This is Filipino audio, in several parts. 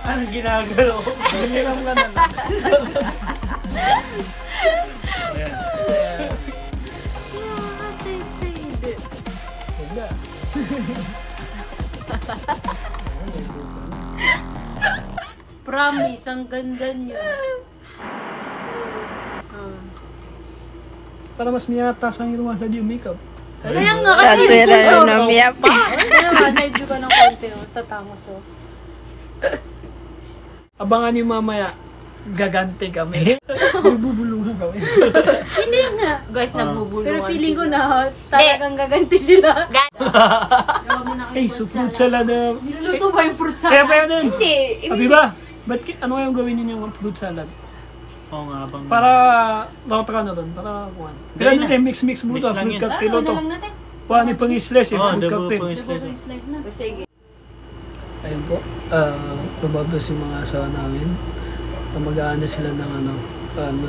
Anong ginagalaw? Hiniram ka na lang. Ayan. Wala. Promise, ang ganda niyo. Para mas miyatas ang inuwan sa yung makeup. Kaya nga kasi Pero na miyak pa. Kaya nga, side view ka ng konti, oh. Tatangos, oh. Abangan niyo mamaya, gagante kami. Bubulungan kami. Hindi nga. Guys, nagbubulungan. Pero feeling ko na talagang gaganti sila. Gawa mo na Hey, kayo so fruit salad na... Niluluto ba yung fruit salad? Kaya pa yun. Hindi. Abiba, ano kayong gawin niyo yung fruit salad? Oo nga, bang... Para, lauta ka na doon, para kuhan. Kaya natin, mix-mix mo ito, Mix lang fruit yun. cocktail Ano ito. na lang natin? Kuhan ni pang-isles, Oo, fruit dabo cocktail. pang Diba ito yung slice na? Sige. Ayun po, lumabas yung mga asawa namin. Mag-aano sila ng ano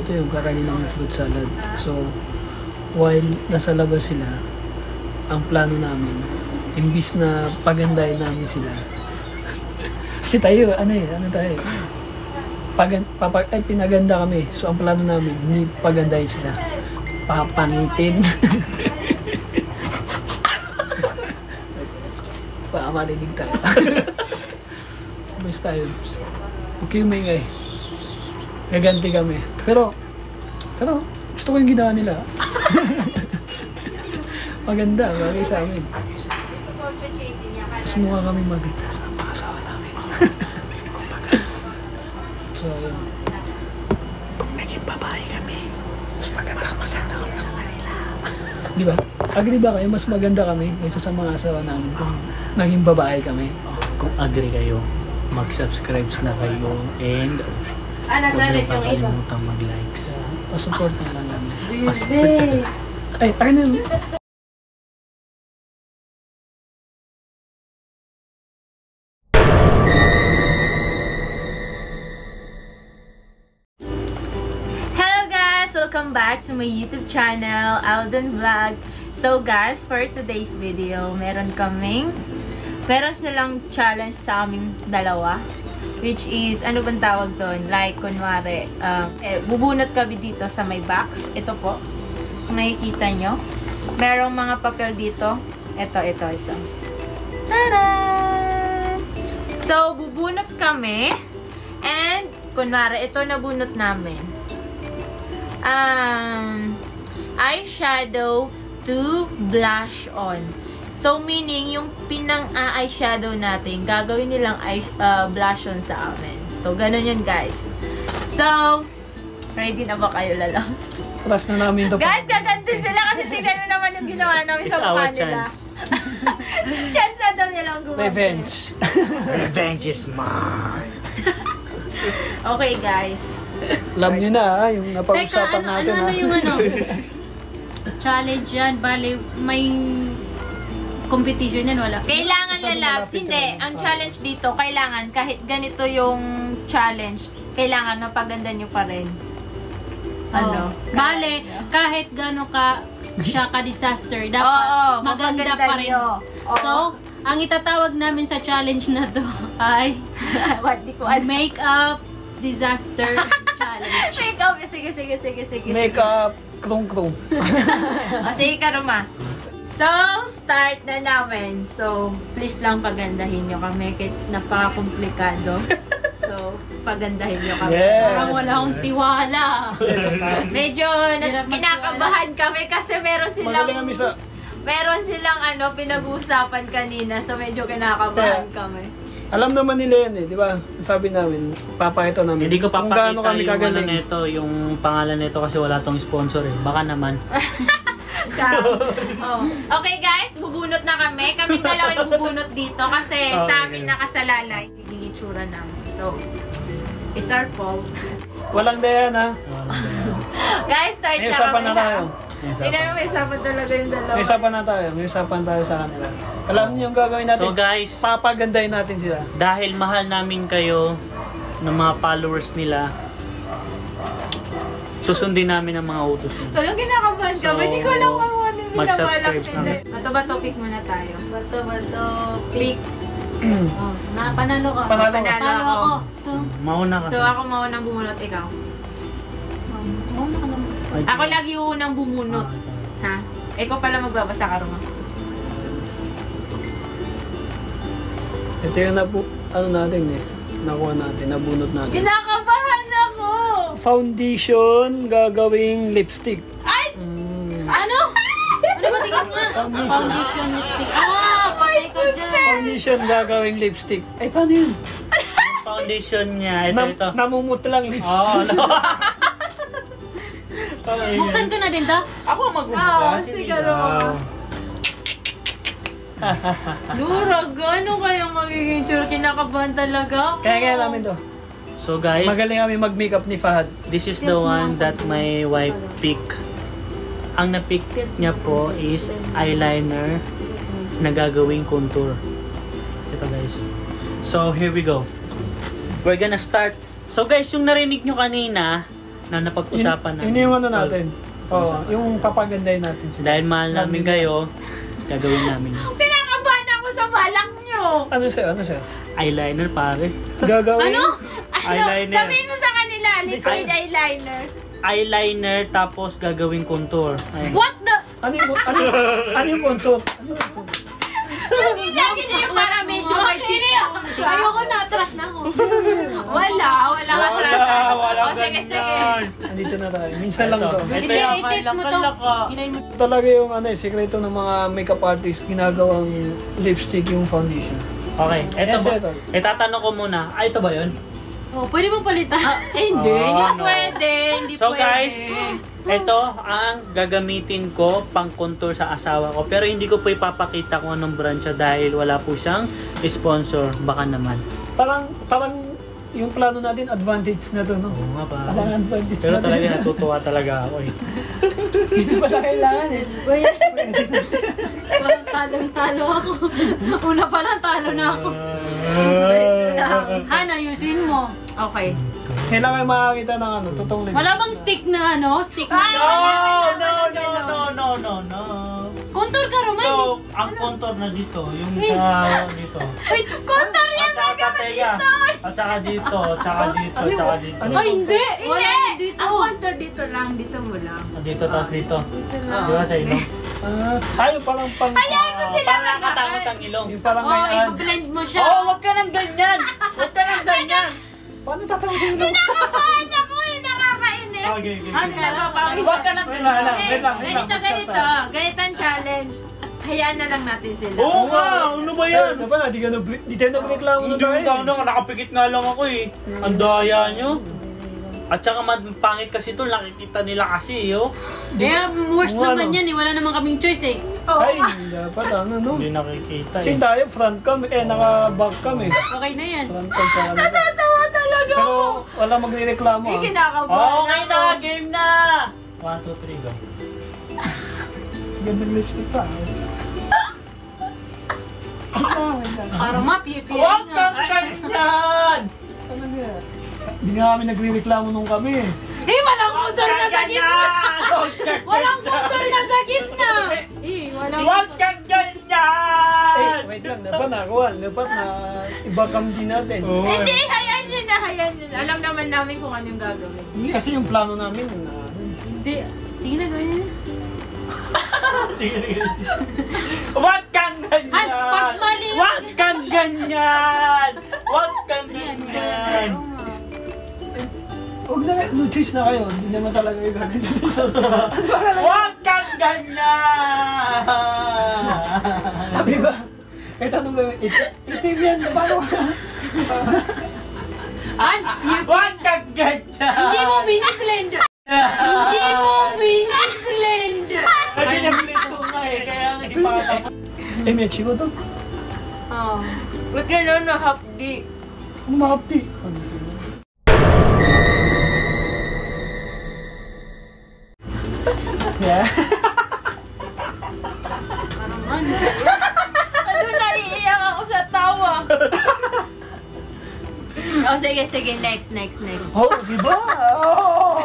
to yung kakainin namin fruit salad. So, while nasa labas sila, ang plano namin, imbis na pagandahin namin sila. Kasi tayo, ano tayo? Pinaganda kami. So, ang plano namin, hindi pagandahin sila. Papangitin. Marinig tayo. Basta tayo. Okay, umingay. Gaganti kami. Pero, gusto ko yung ginawa nila. Maganda, bagay sa amin. Mas mukha kami maganda sa mga asawa namin. So, yun. Kung naging babae kami, mas maganda kami sa kanila. Di ba? Agree ba kayo? Mas maganda kami kaysa sa mga asawa namin kung naging babae kami. Kung agree kayo, mag-subscribe na kayo and huwag niyo pa kalimutang mag-likes. Pasupport na lang namin. Ay, akin na yun. Hello guys! Welcome back to my YouTube channel, Alden Vlog. So guys, for today's video, meron silang challenge sa aming dalawa. Which is, ano bang tawag doon? Like, kunwari, bubunot kami dito sa may box. Ito po. Kung nakikita nyo. Merong mga papel dito. Ito. Tada! So, bubunot kami. And, kunwari, ito nabunot namin. Eyeshadow to blush on. So, meaning, yung pinang-eyeshadow natin, gagawin nilang blush on sa amin. So, ganun yun, guys. So, ready na ba kayo, lalabs? Oras na namin ito. Guys, gaganti sila kasi tingnan nyo naman yung ginawa namin sa mukha nila. Chance na daw nilang gumamit. Revenge. Revenge is mine! Okay, guys. Alam nyo na, yung napag-usapan natin. Ano yung challenge yan? Bale, may competition yan, wala? Kailangan lalabs. Hindi. Ang challenge dito, kailangan kahit ganito yung challenge, kailangan mapaganda nyo pa rin. Ano? Bale, kahit gano'n siya ka-disaster, dapat maganda pa rin. So, ang itatawag namin sa challenge na to ay Makeup Disaster Challenge. Makeup. Sige. Makeup, krong-krong. Sige ka, Roma. So, start na namin. So, please lang pagandahin nyo kami kahit napaka-komplikado. So, pagandahin nyo kami. Yes. Parang wala akong tiwala. Medyo kinakabahan kami kasi meron silang pinag-uusapan kanina. So, medyo kinakabahan kami. Alam naman nila yan eh, di ba? Sabi namin, papakita namin. Hindi ko kung gaano papakita kami yung ano kagaling. nito, yung pangalan nito kasi wala tong sponsor eh. Baka naman. Okay guys, bubunot na kami. Kami dalawa yung bubunot dito kasi sa amin nakasalalay yung itsura namin. So, it's our fault. Walang dayan ha. Guys, start May na usapan kami. na tayo. Tingnan mo, may usapan talaga yung dalawa. May usapan tayo sa kanila. Alam niyo yung gagawin natin? So guys, papagandahin natin sila. dahil mahal namin kayo ng mga followers nila, susundin namin ang mga utos nila. Talagang kinakabahan kami. Hindi ko alam kung ano yung mag-subscribe nila. Bato-bato, pick muna tayo. Bato-bato, click. Panalo ka. Panalo Panalo ako. So, Mauna ka. So, ako maunang bumunot, ikaw. mauna ka naman. Ay, Ako lagi unang bumunot. Ha? Ikaw pala magbabasa ka, Roma. Ito yung ano natin eh. Nakuha natin, nabunot natin. Kinakabahan ako! Foundation, gagawing lipstick. Ay! Ano? Ano ba tingin nga? Foundation lipstick. Patay ka dyan. Foundation, gagawing lipstick. Ay, paano yun? foundation niya. Ito. Namumut lang lipstick. Oh, no. Okay, Buksan ko na din to. Ako magbubukas. sige, Roma. Lura, gano'n kayang magiging sure? Kinakabahan talaga ako. Kaya namin to. So guys, Magaling kami mag-makeup ni Fahad. this is the one that my wife pick. Ang na-pick niya po is eyeliner na gagawing contour. Ito guys. So here we go. We're gonna start. So guys, yung narinig nyo kanina na napag-usapan namin. Yun yung ano natin. Oo, yung papagandahin natin sila. Dahil mahal namin kayo, gagawin namin. Kinakabahan ako sa balak nyo! Ano sir? Eyeliner pare. Gagawin? Ano? Eyeliner. Sabihin mo sa kanila, liquid eyeliner. Eyeliner tapos gagawing contour. Ayun. What the? Ano yung contour? Lagi niya yung para medyo may cheekbone. Ayoko na, atras na ako. Wala ka trasan. Wala Sige. Andito na tayo. Minsan lang to. Ito yung I-take mo to. Hinayin mo. Talaga yung sekreto ng mga makeup artist, ginagawang lipstick yung foundation. Okay, ito Yes, ba? ito. Itatanong ko muna. Ito ba yun? Oh, pwede mo palitan. Hindi no. pwede. Hindi So pwede. guys, ito ang gagamitin ko pang contour sa asawa ko. Pero hindi ko po ipapakita kung anong brand siya dahil wala po siyang sponsor. Baka naman. Parang yung plano natin, advantage na to, no? Oo nga pa. Parang advantage Pero na talaga natutuwa talaga ako eh. Hindi pa siya kailangan eh. Wait. Parang talong-talo ako. Una pa lang talo na ako. Han, ayusin mo. Okay. Kailangan makakita ng totoong lipstick. Wala bang stick na Stick na? No. Contour ka, Romay. So, ang contour na dito, yung dito. Wait, contour yan. At saka dito, tsaka dito. Ay, hindi. Wala dito. Ang contour dito lang. Dito mo lang. Dito, tapos dito. Dito Di lang. ba sa ilong? Tayo parang Para nakatangos ang ilong. yung parang Oh, ngayon. i-blend mo siya. Oh, wag ka nang ganyan! Wag ka nang ganyan! Paano tatawag sa ilong? Kinakabahan ako eh. Nakakainis. Okay. Han, Wag ka nang ganyan! Ganito ang challenge. Hayaan na lang natin sila. Oo nga! Ano ba yan? Ano ba? Di tayo nagreklamo na Hindi tayo. mo nakapikit nga lang ako eh. Ang daya nyo. At saka pangit kasi ito, nakikita nila kasi yo. Kaya worst Ano? naman yan eh. Wala namang kaming choice eh. Ay, dapat no? Hindi nakikita Kasi eh. tayo, front cam, naka-back cam eh. Okay na yan. Front cam sa kanila. Tatawa talaga Pero ako. wala magre-reklamo Hindi ah. kinakabahan Okay na! ako. Game na! 1, 2, 3, go. Gandang lipstick pa. Parang mapipi. Huwag kang ganyan! Ano nga? Hindi nga kami nagre-reklamo nung kami. Eh, walang contour na sa gitna. Huwag kang Walang ganyan! contour na sa gitna. Walang Huwag kang ganyan! Wait lang, dapat nakuha. Dapat na iba-cam din natin. Hindi, hayaan nyo na. Alam naman namin kung ano yung gagawin. Hindi kasi yung plano namin na Hindi. Sige na, gawin na. Sige. Huwag kang ganyan! Ay, pag mali. Huwag kang ganyan! Huwag kang ganyan! huwag na, no choice na kayo. Hindi naman talaga yung gagawin. Huwag kang ganyan! Sabi ba? Kahit anong gawin, itim yan. Paano? Huwag kang ganyan! Hindi mo biniblend. Hindi mo biniblend. Ay, nag-blend ko nga eh, kaya hindi pa katapos. May chico to? Oh. Huwag gano'n na hapdi. Ang makapti. Yeah. Parang ano. Ano, naiiyak ako sa tawa. Oh, sige. Next. Oh, diba? Oh!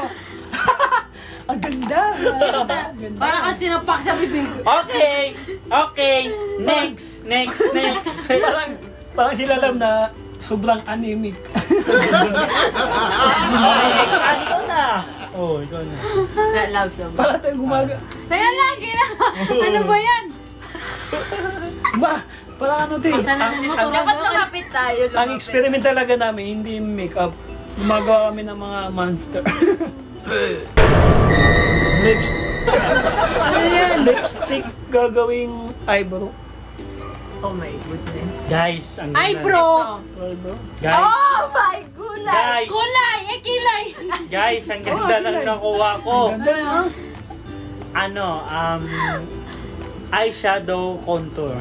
Ang ganda! Parang kang sinapak sa bibig. Okay! Next! Parang sila alam na sobrang anemic. Ikaw na. Oh, ikaw na. Love song. Para tayo gumaga. Kaya lagi na. Ano ba yan? Parang ano to eh. Kasalanan mo to. Dapat lumapit tayo. Ang experiment talaga namin, hindi makeup. Gumagawa kami ng mga monster. Lipstick gagawing eyebrow. Oh my goodness. Guys, ang ganda. Eyebrow. Eyebrow? Guys, Oh my goodness. guys, Kulay. Kilay. guys, ang ganda ng nakuha ko. Ano? Ano, eyeshadow contour.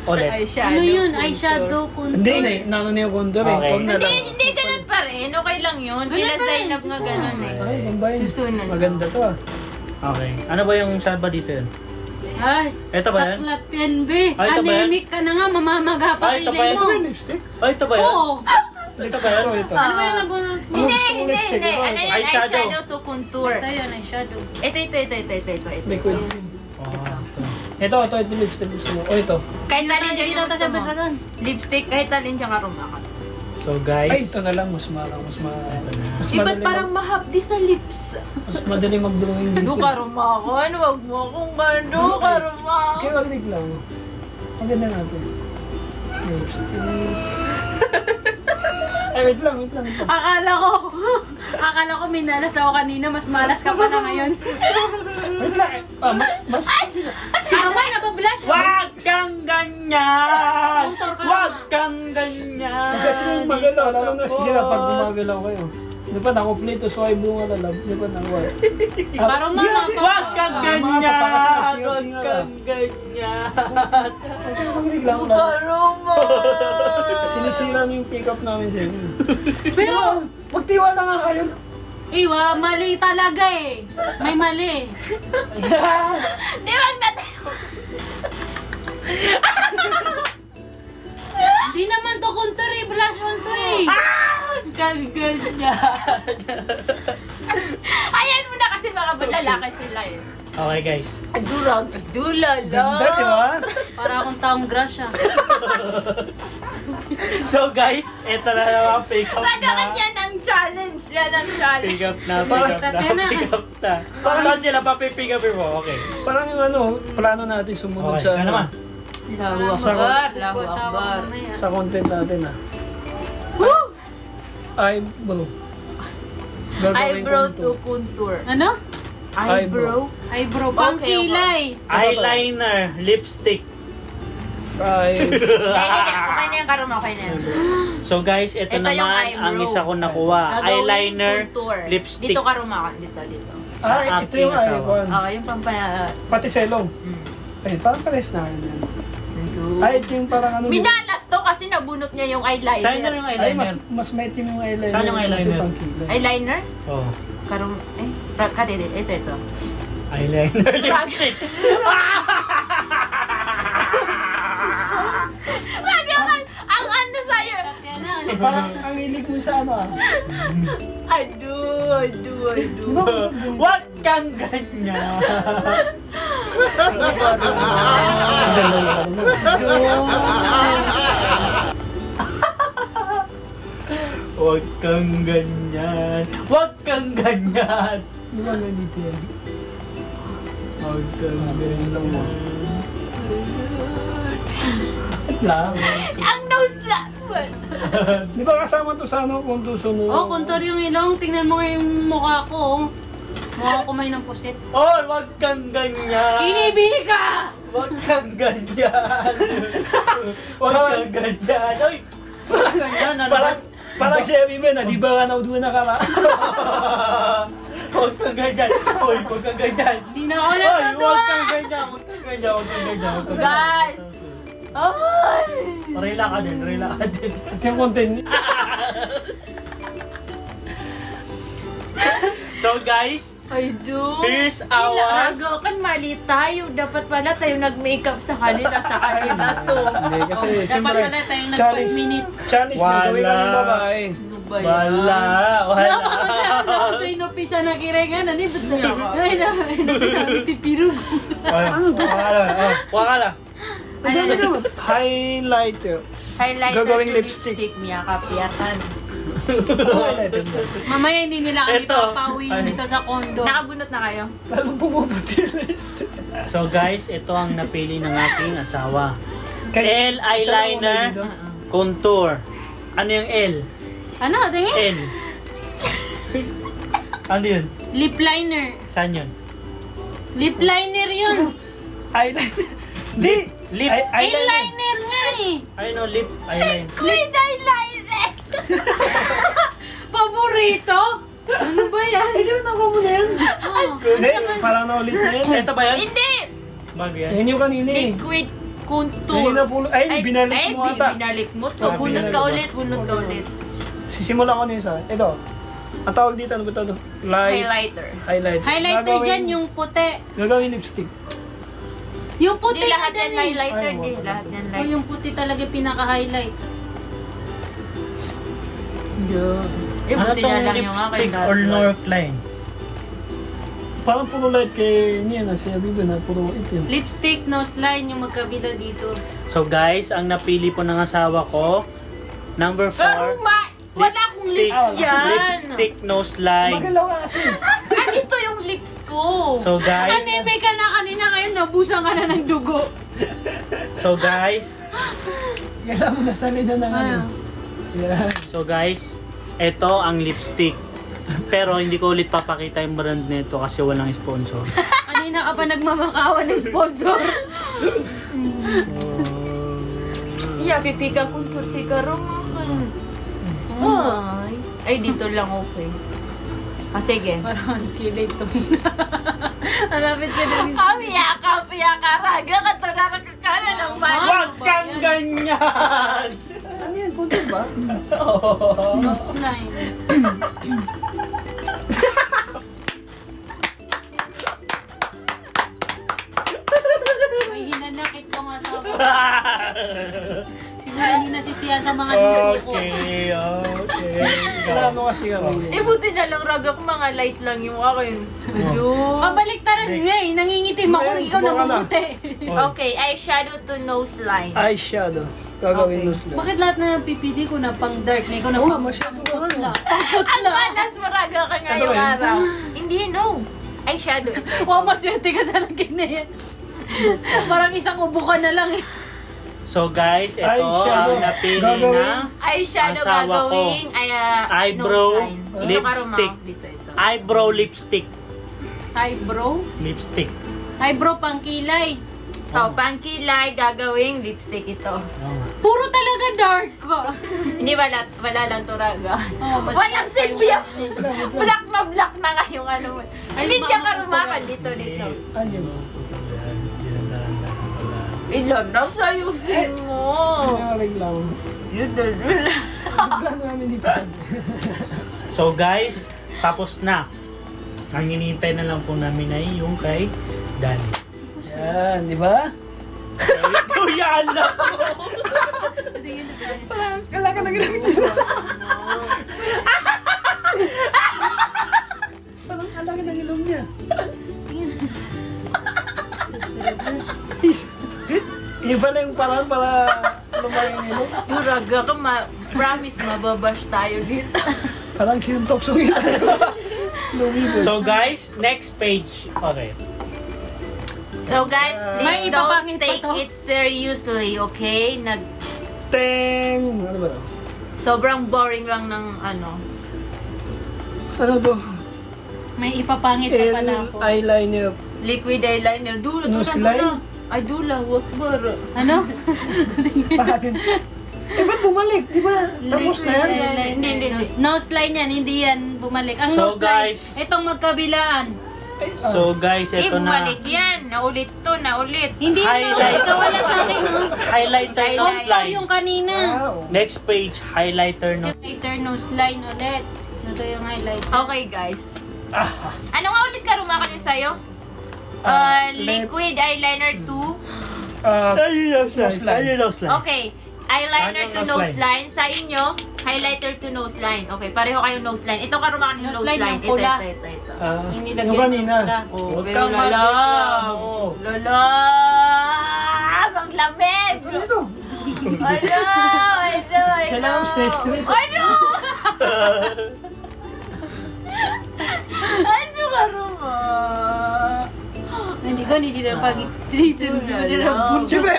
Ulit. Ano yun? Eyeshadow contour. Hindi, nano na yung contour eh. Okay. Huwag na lang. Hindi ganun pa rin. Okay lang yun. Ganun Kila pa rin, Zainab nga ganun eh. Ay, combine. Susunan. Maganda to ah. Okay. Ano ba yung saan ba dito yun? Ay, Ito ba yan? saklap yan, be. Ay, ito ba yan? Anemic ka na nga, mamamaga pa Ay, ito ba kilay yan? mo. Lipstick? Oh, ito ba yan? Oo. Ito ba yan? Ito. Ano ba yan nabunod? Hindi. gusto mo lipstick? Ito. Ano yun? Eyeshadow. Eyeshadow to contour. Ito yun, eyeshadow. Ito. Liquid. Oh, Ito lipstick gusto mo. O ito. Kahit alin Hindi yung na gusto mo. dragon. Lipstick, kahit alin siyang karumakan. So guys, Ay, ito na lang. Mas Iba't parang mahapdi sa lips. Mas madali mag-drawing dito. Ano karumakan? Huwag mo akong gano, karumakan. Kaya wag lang. Maganda natin. Lipstick. Ay, wait lang. Akala ko minalas ako kanina, mas malas ka pala ngayon. Wait lang. Mas. Samay, nabablash. wag kang ganyan! Contour ka Wag naman. kang ganyan! Kasi yung magalaw, lalo na sila pag gumagalaw kayo. Di ba nakuplito, so ay bunga lalab. Di ba nawala? Parang mga Wag kang ganyan! Kasi Wag kang ganyan! Kasi magrig lang lang. Karumakan. Sinisira niyo yung pick-up namin sa inyo. Pero, Magtiwala nga kayo. iwa, mali talaga eh. May mali. Di wag natin. Hindi naman to contour eh, blush on to eh. Wag kang ganyan! Ayan mo na kasi mga lalaki sila eh. Okay guys. Adulala. Ganda, di ba? Para akong taong grasya. So guys, ito na naman pick up Kailangan na. yan ang challenge. Yan ang challenge. Pick up na, Parang- pick up na. Parang sila papipick up mo. Okay. Parang yung ano, plano natin sumunod Okay, sa ka naman. Allahu Sa- Akbar. Allahu Pag-usawa Akbar. ko mamaya. sa content natin ah. Woo! Eyebrow. Gagawin Eyebrow ko to contour. Ano? Eyebrow? Eyebrow, pang Okay, kilay. Eyeliner, lipstick. Okay na yung karuma. Okay na yan. So guys, ito Ito yung naman eyebrow. ang isa ko nakuha. Gagawin Eyeliner, contour. lipstick. Dito karumakan. Dito. Ah, ito aking yung asawa. eyebrow. Yung pampana... Pati selong. Ay, parang pares na yan. Ay, ito yung parang ano. Minalas to kasi nabunot niya yung eyeliner. Saan na yung Ay, eyeliner? mas maitim yung eyeliner. Saan yung eyeliner? Kasi pang kilay. Eyeliner? Oh. Ito. Eyeliner, lipstick. Lagi ang ano sa'yo. Yan na. Parang ang hilig mo sa ano ah. Adu. Wag kang ganyan. Ang ganda yung ano. Wag kang ganyan. Wag kang ganyan. Di ba nandito yan? Wag kang ganyan. Wait lang. Ang nose lang. Di ba kasama to sa ano kung susunod? Oh, contour yung ilong. Tingnan mo nga yung mukha ko. oh. Mukha ko may ng pusit. Oy, wag kang ganyan. Inibig ka! Wag kang ganyan. Wag kang ganyan. Oy, wag kang ganyan. Ano ba? Parang si Evimen na, di ba ka nauduna ka ba? Huwag kang ganyan. Oy, huwag kang ganyan. Di na ako Oy, natutuwa! huwag kang ganyan. Huwag kang ganyan. Huwag kang ganyan. Huwag kang Guys! ganyan. Ay! Rela ka din. Rela ka din. Ito yung content niya. So guys, Ay, dude. here's our... Ilago kan mali tayo. Dapat pala tayo nag-makeup sa kanila to. Hindi, kasi Dapat siyempre, pala tayong nag 5 challenge, minutes. challenge na gawin Wala. ng babae. Ano ba yan? Wala. Wala. Ako sa inopisa na kirengan. Ano yung ba't na? Ay, na, pipirug. Kuha ka lang. Highlighter. Highlighter Gagawing to lipstick. Mia Kapiatan. Highlighter na. Mamaya hindi nila kami Ito. papauwiin dito sa condo. Nakabunot na kayo? Lalong pumuputi yung lipstick. So guys, ito ang napili ng aking asawa. Kay- L eyeliner, Isa lang contour. Ano yung L? Ano? Tingin? L. Ano yun? Lip liner. Saan yun? Lip liner yun. Eyeliner. Di. Lip. Eyeliner nga eh. Ayun o, lip eyeliner. Lip eyeliner. Paborito? Ano ba yan? Ay, di ba nakuha mo na yan? Oh. Hindi, parang naulit na yan. Ito ba yan? Hindi! Bago yan. Yan yung kanina eh. Liquid Yan contour. yung napulot. Ay, binalik mo ata. Binalik mo to. Ah, Bunot binalik ka mo. ulit, bunot ka ulit. Sisimulan ko na yung isa. Ito. Ang tawag dito, ano ba ito? Light. Highlighter. Highlight. Highlighter dyan yung puti. Gagawin lipstick. Yung puti Hindi lahat na yan dyan eh. highlighter, Ay, di. wala. Lahat yan Oh, highlighter. yung puti talaga pinaka-highlight. Eh, Ano buti na tong lang yung akin. lipstick or Northline? Parang puro light kay niya na siya Bibi na puro itim. Lipstick, nose line, yung magkabila dito. So guys, ang napili po ng asawa ko, number 4, Wala akong lips yan. lipstick nose line. Magalaw ka kasi. Andito yung lips ko. So guys, Anime ka na kanina ngayon, nabusan ka na ng dugo. so guys, Kailangan mo na salida ng ano. Yeah. so guys, ito ang lipstick. Pero hindi ko ulit papakita yung brand nito kasi walang sponsor. Kanina ka pa nagmamakawan ng sponsor. Iya, pipika kung kursi ka rin. Ay, dito lang okay. Ah, sige. Parang skeleton. Malapit ka na. Piyaka, raga ka to, nakakakala ng balik. Huwag kang ganyan! Ano yan? Punto ba? Nose line. May hinanakit ko nga sa siguro hindi nasisiya sa mga niluko ko. Okay. Kailangan mo kasi kami. Eh, buti na lang, raga ko, mga light lang yung akin. Medyo... Kabaliktaran nga eh. Nangingitim ako Ngayon, ikaw na kumain ka na. mabuti. Okay, eyeshadow to nose line. Eyeshadow. Gagawin Okay. nose lang. Bakit lahat na pipili ko na pang dark na ikaw na Oo, pang masyado ka putla? Ang balas mo, raga ka ngayong Ano ba yun? araw. Hindi, no. Eyeshadow. Wow, maswerte ka sa laki na yan. Parang isang ubo ka na lang eh. So guys, ito Eyeshadow. ang napili Gagawin. na Eyeshadow Asawa ko. gagawing Eyebrow, nose line. Dito ka lipstick. rumawak, dito ito. eyebrow lipstick. Eyebrow? Lipstick. Eyebrow pang kilay. Oh, pangkilay, gagawing lipstick ito. Puro talaga dark ko. Hindi, wala lang to, raga. Oh, mas Walang dark pa silbi yung- black na nga yung ano mo. Hindi baka siya ka matutugan. rumakan dito. Ano yun? Ilanap sa ayusin mo. Pinawalig lang. Yun na. Bigla namin di pa. So guys, tapos na. Ang hinihintay na lang po namin ay yung kay Danny. Yan, di ba? Kuya, alam ko! Parang kailangan ka na ginamit mo. Parang kailangan ng ilong niya. Iba na yung parang para lumaki yung ilong. Yung raga ka, promise mababash tayo dito. Parang sinuntok-sungin. Lumibot. So guys, next page. Okay. So guys, May please don't ipapangit pa take to. it seriously, okay? Teng! Ano ba ito? Sobrang boring lang ng ano. Ano to? May ipapangit pa pala ako. Eyeliner. Liquid eyeliner. Dula. Nose line? Ay, dula. What bar? Ano? Bakit? Eh, ba't bumalik? Di ba? Tapos na yan? Eyeliner, Hindi. Nose line yan, hindi yan bumalik. Ang So, nose line, guys. itong magkabilaan. So guys, Eh, ito na. bumalik yan. Naulit to, naulit. Hindi na, Highlight. ito wala sa akin, no? Highlighter nose Highlight. All line. yung kanina. Wow. Next page, highlighter nose. Highlighter nose line ulit. Ito yung highlighter. Okay, guys. Ano nga ulit ka rumakan yung sa'yo? Liquid eyeliner 2. Ayun nose Nose line. line. Ayun nose line. Okay. Eyeliner Ano to nose nose line. Sa inyo, highlighter to nose line. Okay, pareho kayong nose line. Ito ka rumakan yung Nose nose line, line. yung Ito. pula. Yung Yung nilagyan kanina. ng pula. Oh, Huwag pero kang lalang. magreklamo. Lalang. Ang lamig! Ito. Ano? Kailangan stay straight. Ano? Ano ka Roma? Hindi ko, hindi na pag-street. Hindi na Siyempre,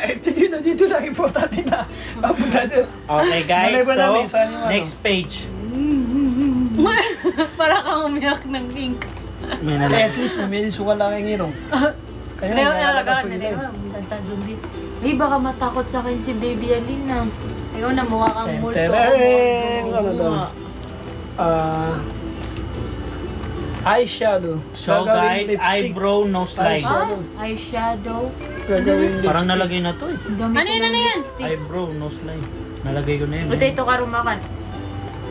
dito lang importante na papunta doon. Okay guys, Malay ba namin so saan yung ano? next page. Para kang umiyak ng ink. May Eh, nalang. at least may suka lang yung irong. Kaya Leo, naalala nalagakan ko na yun. Leo. Tanta zombie. Ay, baka matakot sa akin si Baby Alina. Ayaw na, mukha kang multo. Tereng! Ano to? Eyeshadow. So Gagawing guys, lipstick. eyebrow nose line. Eyeshadow. Gagawing Parang lipstick. nalagay na to eh. Ang dami Ano yan, ko ano ng yan? lipstick. Eyebrow nose line. Nalagay ko na yun. Buti ito karumakan.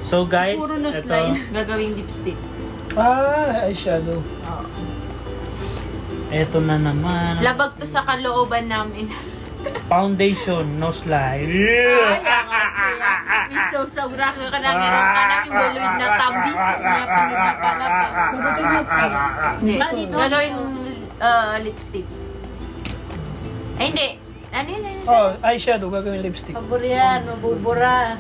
So guys, Puro nose ito. line. Gagawing lipstick. Eyeshadow. Ito na naman. Labag to sa kalooban namin. Foundation nose line. Ay, Miso, sobra ka na meron ka namin baluid na tambis. Kaya pinunta pala pa. Hindi. Ah, dito. Gagawing lipstick. Ay, hindi. Ano yun? Ano yun? Oh, eyeshadow. Gagawing lipstick. Pabor yan, mabubura.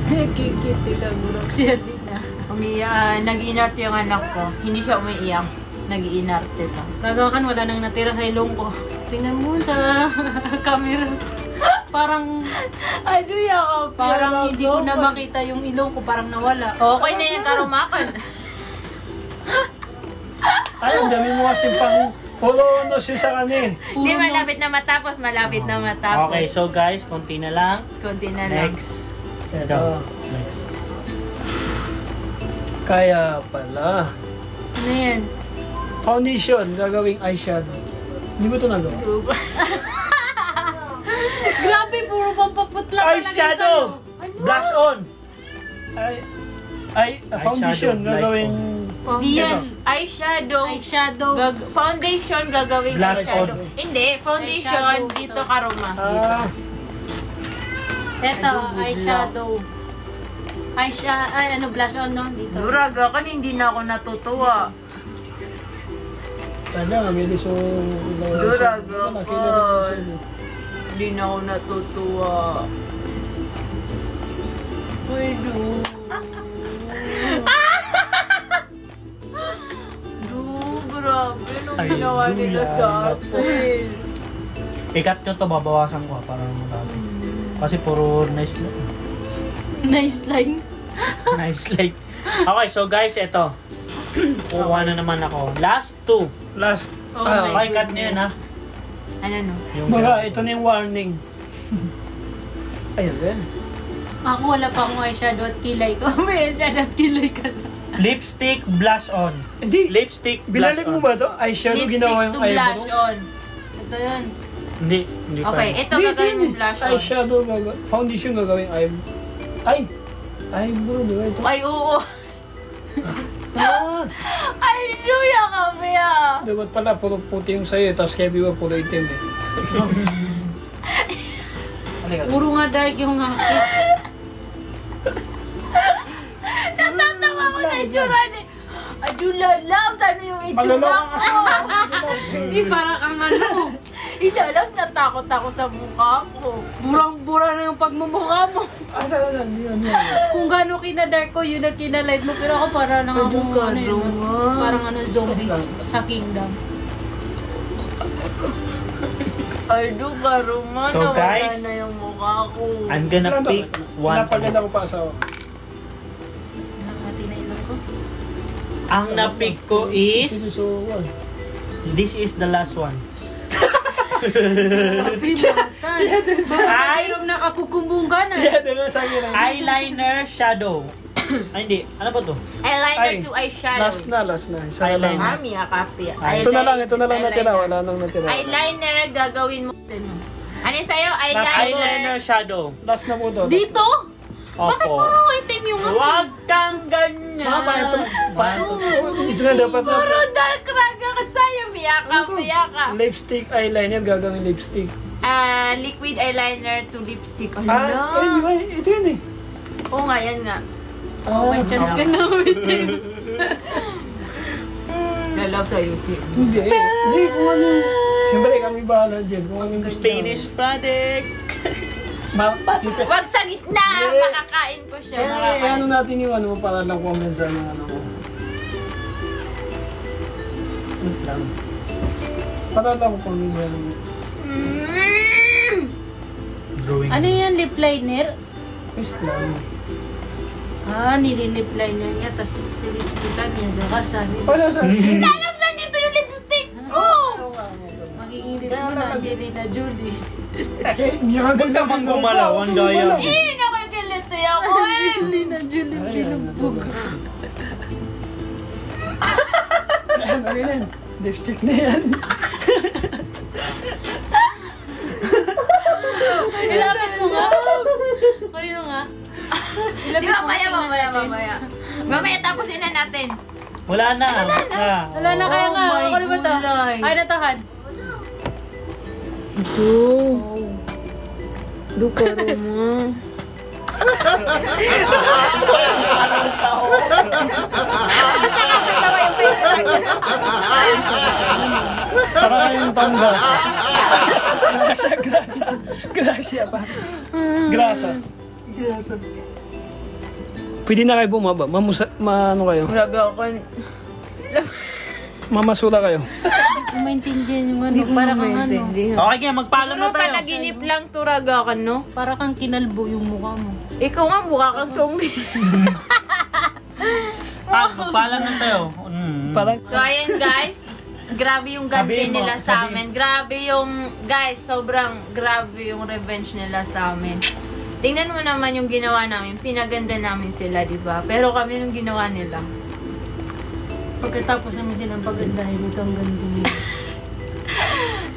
Kikiti ka, gurok siya din ah. Nag-inarte yung anak ko. Hindi siya umiiyak. Nag-inarte lang. Ragakan, wala nang natira sa ilong ko. Tingnan mo sa camera. Parang, Ay, duya ka. parang hindi ko na makita yung ilong ko, parang nawala. Okay na yung karumakan. Ay, ang dami mo kasi pang puro nose yun sa kanya eh. Hindi, malapit na matapos. Malapit na matapos. Okay, so guys, konti na lang. Kunti na lang. Next. Ito. Next. Kaya pala. Ano yan? Foundation. Gagawing eyeshadow. Hindi mo ito nagawa. Grabe, puro pampaputla ka Eyeshadow! Blush on! Foundation. Eyeshadow, Gagawing... Di yan. Eyeshadow. Eyeshadow. Foundation gagawing Blush eyeshadow. on. Hindi, foundation Eyeshadow. dito karuma. Dito. Eto, eyeshadow. Ay, ano, blush on, no? Dito. Duraga ka, hindi na ako natutuwa. Kaya nga, may liso... Duraga Nakita ka. natin siya, eh. Hindi na ako natutuwa. Uy, du. Grabe. Anong Ay, ginawa nila duyan. sa atin? Ikat ko to, babawasan ko para matapos. Kasi puro nice lang. Nice line. Nice like. Okay, so guys, ito. Kuha na naman ako. Last two. Last. Oh my Okay, cut niyo yan ha. Ano no? Yung Baga, ito na yung warning. Ayun din. Ako wala pa akong eyeshadow at kilay ko. May eyeshadow at kilay ka na. Lipstick blush on. Hindi. Lipstick blush Binalik on. mo ba ito? Eyeshadow ginawa Lipstick yung to blush eyebrow? on. Ito yun. Hindi pa. Okay, ito gagawin mo blush on. Eyeshadow gagawin. Foundation gagawin eyebrow, di ba ito? Ay, oo. Ah, Ay, duya kami ah. dapat pala puro puti yung sa'yo, tapos kaya biwa puro itim eh. Puro nga dark yung akin. Natatawa ko na itsura ni... Ay, dulalaw. Saan yung itsura Malalaw ka ko? Hindi, para kang ano. Idalaw, natakot ako sa mukha ko. Burang-bura na yung pagmumukha mo. Asan? Yun. Kung gaano kina-dark ko, yun at kina-light mo. Pero ako para nang Ano ako, ka, ano yun, Roma? parang ano, zombie sa kingdom. Ay, duka, Roma. So, nawala guys, na yung mukha ko. I'm gonna pick one. Napaganda ko pa sa... Nakakati na ilong ko. Ang na-pick ko is... Sinusuwan. This is the last one. Sabi batan. Ay! Mayroong nakakukumbong ka na. Yeah, diba sa akin lang. Eyeliner shadow. Ay, hindi. Ano ba to? Eyeliner Ay, to eyeshadow. Last na. Isa na lang. Eyeliner. Mami, akapi. Ito na lang natira. Wala nang natira. Eyeliner, gagawin mo. Ano yung sa'yo? Eyeliner. Eyeliner shadow. Last na po to. Dito? Bakit Opo. puro itim yung akin? Huwag kang ganyan. Mama, ito. Ito na dapat na. Puro dark raga ka sa'yo. Miyaka. Lipstick, eyeliner, gagawin lipstick. Liquid eyeliner to lipstick. Ano Ah, na? di ba? Ito yun eh. Oo nga, yan nga. Oh, may chance ka na umitim. love sa'yo si... Hindi, hindi, kung ano. Siyempre, kami bahala dyan. Kung ano yung gusto Spanish product. Wag sa gitna! Yeah. Makakain ko siya. Eh, ano natin yung ano, para lang comment sa ano ko. Wait lang. Para lang comment sa ano. Drawing. Ano yan, lip liner? Wait lang. Nililip liner niya, tapos nilipstickan niya. Saka sabi, Para sa Alam lang dito yung lipstick! Oh! magiging lips mo na Angelina Jolie. Huwag ka mang gumalaw, ang daya. Nakikiliti ako eh! Angelina Jolie, linubog. ano yan? Lipstick na yan. Ilapit mo nga. Kanino nga? Di ba, mamaya. Mamaya, tapusin na natin. Wala na. Wala na kaya nga. Oh my Ano ba to? gulay. Ay, natahan. Ito. Lukaro mo. Para kayong tangga. Grasa. Grasya pa. Grasa. Pwede na kayo bumaba. Ano kayo? Grabe ako. Mamasura kayo. Hindi ko maintindihan yung ano. Para kang ano. Okay nga, magpaalam na Siguro tayo. panaginip lang turaga ka, no? Para kang kinalbo yung mukha mo. Ikaw nga mukha kang zombie. Magpaalam na tayo. Parang So, ayan guys. Grabe yung ganti Sabihin mo, nila sa sabihin. amin. Grabe yung, guys, sobrang grabe yung revenge nila sa amin. Tingnan mo naman yung ginawa namin. Pinaganda namin sila, di ba? Pero kami nung ginawa nila. Pagkatapos naman silang pagandahin, ito ang ganda nila.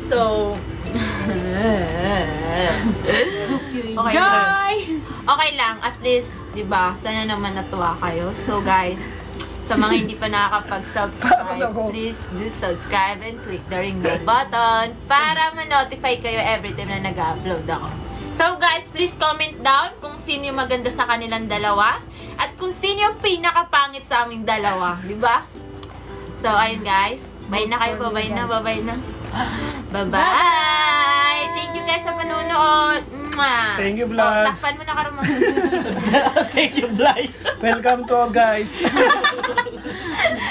So, Okay. Enjoy! okay lang. At least, di ba? Sana naman natuwa kayo. So, guys, sa mga hindi pa nakakapag-subscribe, please do subscribe and click the ring bell button para ma-notify kayo every time na nag-upload ako. So guys, please comment down kung sino yung maganda sa kanilang dalawa at kung sino yung pinakapangit sa aming dalawa, di ba? So ayun guys, bye na kayo po, bye na. Bye-bye! Thank you guys sa panonood. Mwah! Thank you, Oh, vlogs. takpan mo na karama. Thank you, Blyce. welcome to all guys.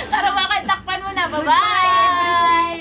Karama kayo, takpan mo na. Bye-bye!